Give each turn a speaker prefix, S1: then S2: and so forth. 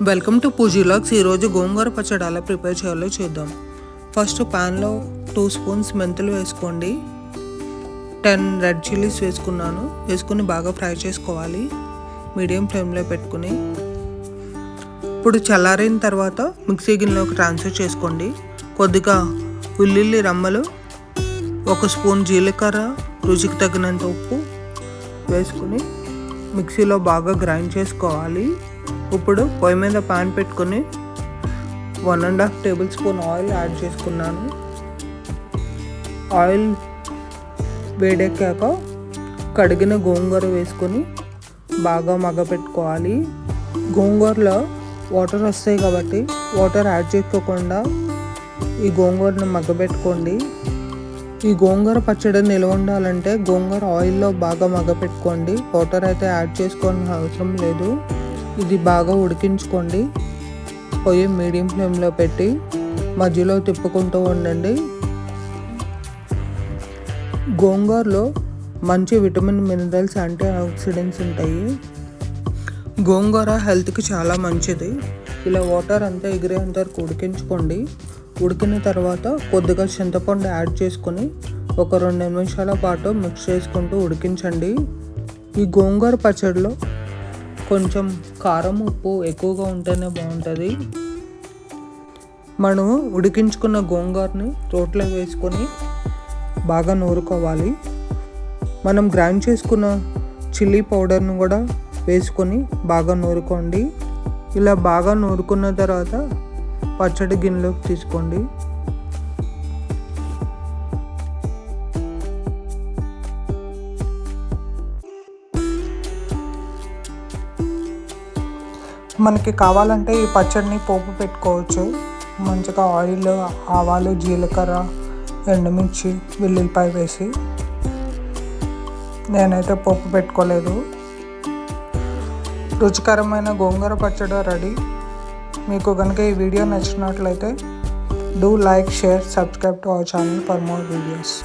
S1: Welcome to పూజీలాగ్స్. ఈరోజు గోంగూర పచ్చడి ఎలా ప్రిపేర్ చేయాలో చూద్దాం. ఫస్ట్ ప్యాన్లో 2 స్పూన్స్ మెంతులు వేసుకోండి. 10 రెడ్ చిల్లీస్ వేసుకుని బాగా ఫ్రై చేసుకోవాలి మీడియం ఫ్లేమ్లో పెట్టుకుని. ఇప్పుడు చల్లారిన తర్వాత మిక్సీ గిన్నెలోకి ట్రాన్స్ఫర్ చేసుకోండి. కొద్దిగా ఉల్లిల్లి రమ్మలు, 1 స్పూన్ జీలకర్ర, రుచికి తగినంత ఉప్పు వేసుకుని మిక్సీలో బాగా గ్రైండ్ చేసుకోవాలి. ఇప్పుడు పొయ్యి మీద పాన్ పెట్టుకొని 1.5 టేబుల్ స్పూన్ ఆయిల్ యాడ్ చేసుకున్నాను. ఆయిల్ వేడెక్కాక కడిగిన గోంగూర వేసుకొని బాగా మగ్గపెట్టుకోవాలి. గోంగూరలో వాటర్ వస్తాయి కాబట్టి వాటర్ యాడ్ చేసుకోకుండా ఈ గోంగూరను మగ్గపెట్టుకోండి. ఈ గోంగూర పచ్చడి నిల్వ ఉండాలంటే గోంగూర ఆయిల్లో బాగా మగ్గపెట్టుకోండి. వాటర్ అయితే యాడ్ చేసుకోవాల్సిన అవసరం లేదు. ఇది బాగా ఉడికించుకోండి. పొయ్యి మీడియం ఫ్లేమ్లో పెట్టి మధ్యలో తిప్పుకుంటూ ఉండండి. గోంగూరలో మంచి విటమిన్, మినరల్స్, యాంటీ ఆక్సిడెంట్స్ ఉంటాయి. గోంగూర హెల్త్కి చాలా మంచిది. ఇలా వాటర్ అంతా ఎగిరేంత వరకు ఉడికించుకోండి. ఉడికిన తర్వాత కొద్దిగా చింతపండు యాడ్ చేసుకొని ఒక 2 నిమిషాల పాటు మిక్స్ చేసుకుంటూ ఉడికించండి. ఈ గోంగూర పచ్చడిలో కొంచెం కారం, ఉప్పు ఎక్కువగా ఉంటేనే బాగుంటుంది. మనము ఉడికించుకున్న గోంగూరని రోట్లో వేసుకొని బాగా నూరుకోవాలి. మనం గ్రైండ్ చేసుకున్న చిల్లీ పౌడర్ను కూడా వేసుకొని బాగా నూరుకోండి. ఇలా బాగా నూరుకున్న తర్వాత పచ్చడి గిన్నెలోకి తీసుకోండి. మనకి కావాలంటే ఈ పచ్చడిని పోపు పెట్టుకోవచ్చు. మంచిగా ఆయిల్, ఆవాలు, జీలకర్ర, ఎండుమిర్చి, వెల్లుల్లిపాయ వేసి. నేనైతే పోపు పెట్టుకోలేదు. రుచికరమైన గోంగూర పచ్చడి రెడీ. మీకు కనుక ఈ వీడియో నచ్చినట్లయితే do like, share, subscribe to our channel for more videos.